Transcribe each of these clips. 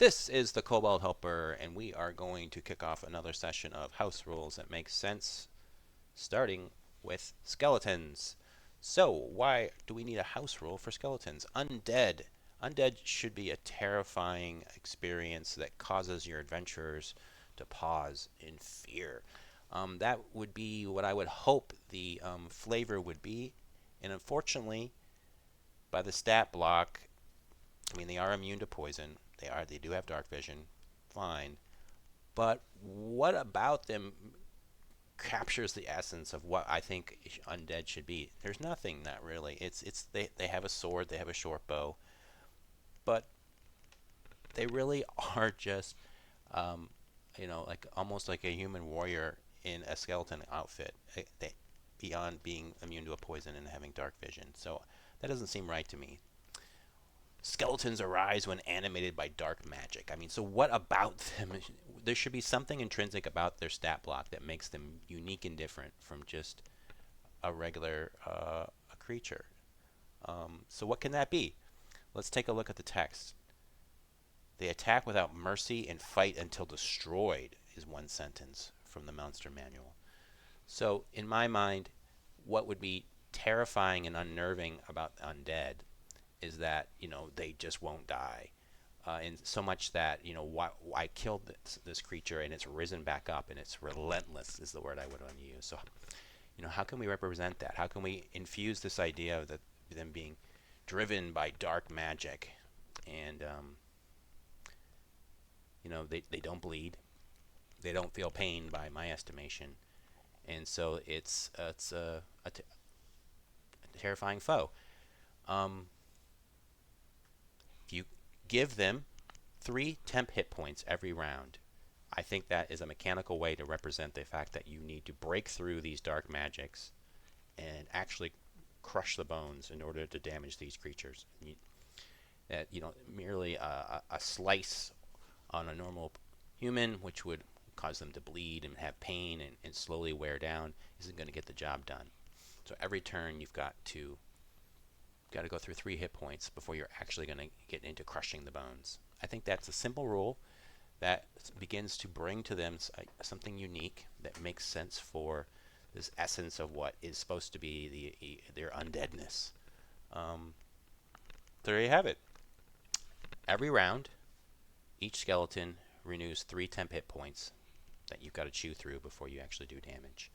This is the Cobalt Helper, and we are going to kick off another session of house rules that make sense, starting with skeletons. So, why do we need a house rule for skeletons? Undead. Undead should be a terrifying experience that causes your adventurers to pause in fear. That would be what I would hope the flavor would be. And unfortunately, by the stat block, I mean, they are immune to poison. They do have dark vision. Fine. But what about them captures the essence of what I think undead should be? There's nothing, not really. They have a sword, they have a short bow, but they really are just like almost like a human warrior in a skeleton outfit. Beyond being immune to a poison and having dark vision. So that doesn't seem right to me. Skeletons arise when animated by dark magic. I mean, so what about them? There should be something intrinsic about their stat block that makes them unique and different from just a regular a creature. So what can that be? Let's take a look at the text. They attack without mercy and fight until destroyed is one sentence from the monster manual. So in my mind, what would be terrifying and unnerving about undead is that they just won't die, and so much that why killed this creature and it's risen back up and it's relentless is the word I would want to use. So how can we represent that? How can we infuse this idea of them being driven by dark magic, and they don't bleed, they don't feel pain by my estimation, and so it's a terrifying foe. If you give them 3 temp hit points every round, I think that is a mechanical way to represent the fact that you need to break through these dark magics and actually crush the bones in order to damage these creatures. Merely a slice on a normal human, which would cause them to bleed and have pain and slowly wear down, isn't going to get the job done. So every turn you've got to go through 3 hit points before you're actually going to get into crushing the bones. I think that's a simple rule that begins to bring to them something unique that makes sense for this essence of what is supposed to be their undeadness. There you have it. Every round, each skeleton renews 3 temp hit points that you've got to chew through before you actually do damage.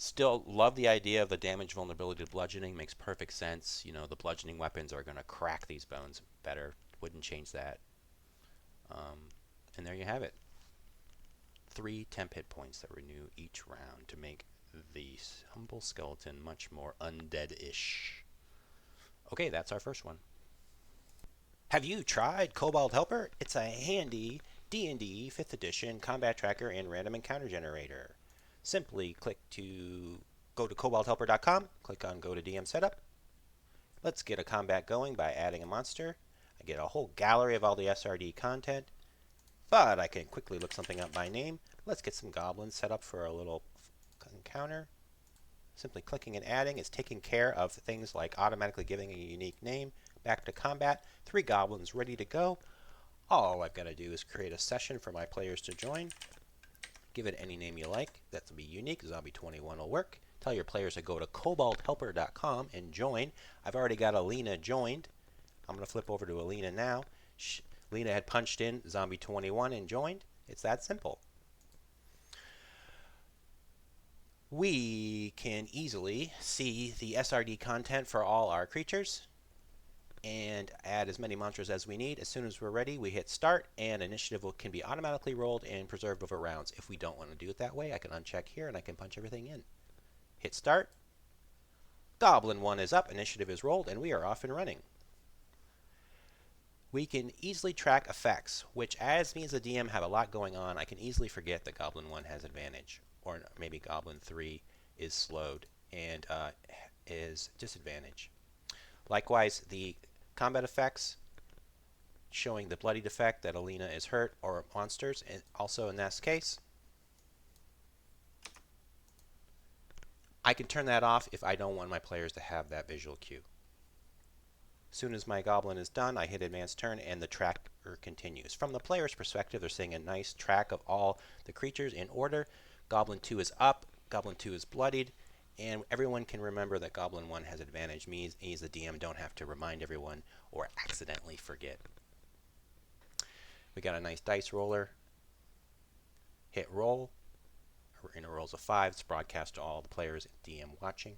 Still love the idea of the damage vulnerability to bludgeoning. Makes perfect sense. The bludgeoning weapons are going to crack these bones better. Wouldn't change that. And there you have it. 3 temp hit points that renew each round to make the humble skeleton much more undead-ish. Okay, that's our first one. Have you tried Cobalt Helper? It's a handy D&D 5th edition combat tracker and random encounter generator. Simply go to cobalthelper.com, click on Go to DM Setup. Let's get a combat going by adding a monster. I get a whole gallery of all the SRD content, but I can quickly look something up by name. Let's get some goblins set up for a little encounter. Simply clicking and adding is taking care of things like automatically giving a unique name. Back to combat, 3 goblins ready to go. All I've got to do is create a session for my players to join. Give it any name you like. That will be unique. Zombie 21 will work. Tell your players to go to cobalthelper.com and join. I've already got Alina joined. I'm going to flip over to Alina now. Alina had punched in Zombie 21 and joined. It's that simple. We can easily see the SRD content for all our creatures and add as many monsters as we need. As soon as we're ready, we hit start, and initiative can be automatically rolled and preserved over rounds. If we don't want to do it that way, I can uncheck here and I can punch everything in. Hit start. Goblin 1 is up, initiative is rolled, and we are off and running. We can easily track effects, which as me as a DM have a lot going on, I can easily forget that Goblin 1 has advantage, or maybe Goblin 3 is slowed and is disadvantage. Likewise, the combat effects showing the bloodied effect that Alina is hurt or monsters, and also in this case, I can turn that off if I don't want my players to have that visual cue. As soon as my goblin is done, I hit advanced turn and the tracker saga continues. From the player's perspective, they're seeing a nice track of all the creatures in order. Goblin 2 is up, Goblin 2 is bloodied, and everyone can remember that Goblin 1 has advantage. Me, as the DM, don't have to remind everyone or accidentally forget. We got a nice dice roller. Hit roll. In a rolls of 5. It's broadcast to all the players and DM watching.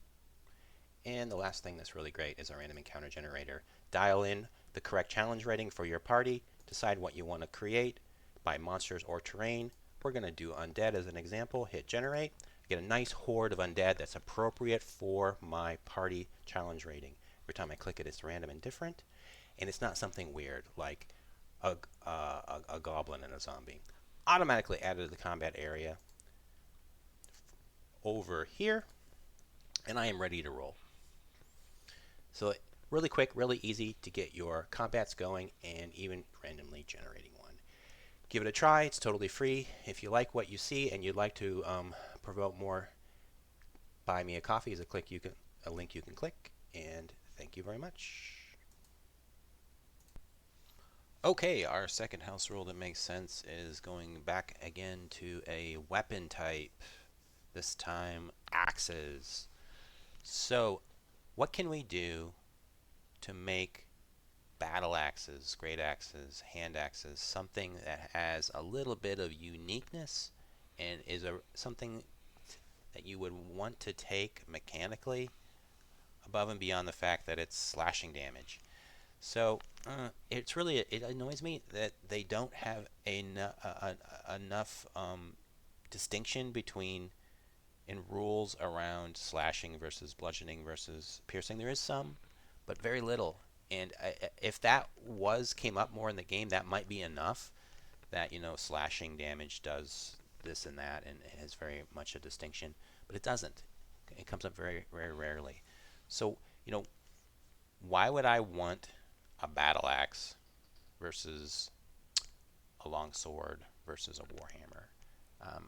And the last thing that's really great is our random encounter generator. Dial in the correct challenge rating for your party. Decide what you want to create by monsters or terrain. We're going to do undead as an example. Hit generate. Get a nice horde of undead that's appropriate for my party challenge rating. Every time I click it, it's random and different. And it's not something weird like a goblin and a zombie. Automatically added to the combat area over here. And I am ready to roll. So really quick, really easy to get your combats going and even randomly generating one. Give it a try. It's totally free. If you like what you see and you'd like to promote more, buy me a coffee is a link you can click. And thank you very much. Okay, our second house rule that makes sense is going back again to a weapon type. This time, axes. So, what can we do to make battle axes, great axes, hand axes, something that has a little bit of uniqueness and is something that you would want to take mechanically above and beyond the fact that it's slashing damage? So it annoys me that they don't have enough distinction between in rules around slashing versus bludgeoning versus piercing. There is some, but very little. And if that came up more in the game, that might be enough. That slashing damage does this and that, and it has very much a distinction. But it doesn't. It comes up very, very rarely. So why would I want a battle axe versus a long sword versus a warhammer?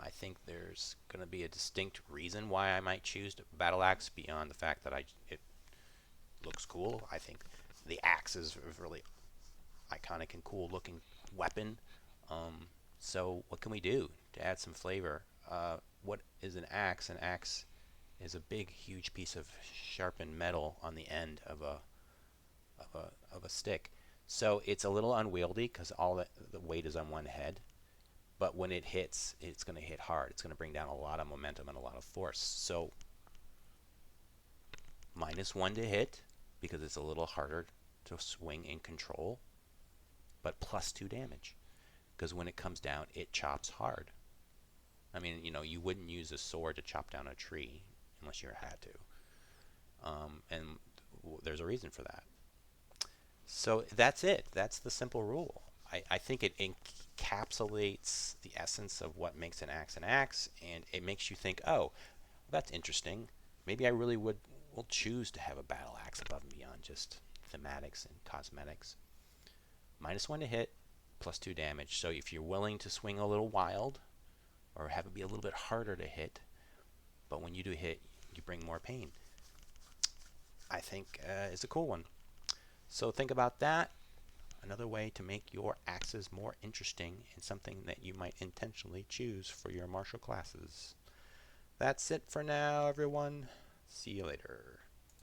I think there's going to be a distinct reason why I might choose battle axe beyond the fact that it looks cool. I think the axe is a really iconic and cool looking weapon. So what can we do to add some flavor? What is an axe? An axe is a big, huge piece of sharpened metal on the end of a stick. So it's a little unwieldy because all the weight is on one head. But when it hits, it's going to hit hard. It's going to bring down a lot of momentum and a lot of force. So -1 to hit because it's a little harder to swing and control, but +2 damage because when it comes down, it chops hard. I mean, you wouldn't use a sword to chop down a tree unless you had to. And there's a reason for that. So that's it. That's the simple rule. I think it encapsulates the essence of what makes an axe, and it makes you think, oh, that's interesting. Maybe I really will choose to have a battle axe above and beyond just thematics and cosmetics. -1 to hit, +2 damage. So if you're willing to swing a little wild, or have it be a little bit harder to hit, but when you do hit, you bring more pain, I think is a cool one. So think about that. Another way to make your axes more interesting and something that you might intentionally choose for your martial classes. That's it for now, everyone. See you later.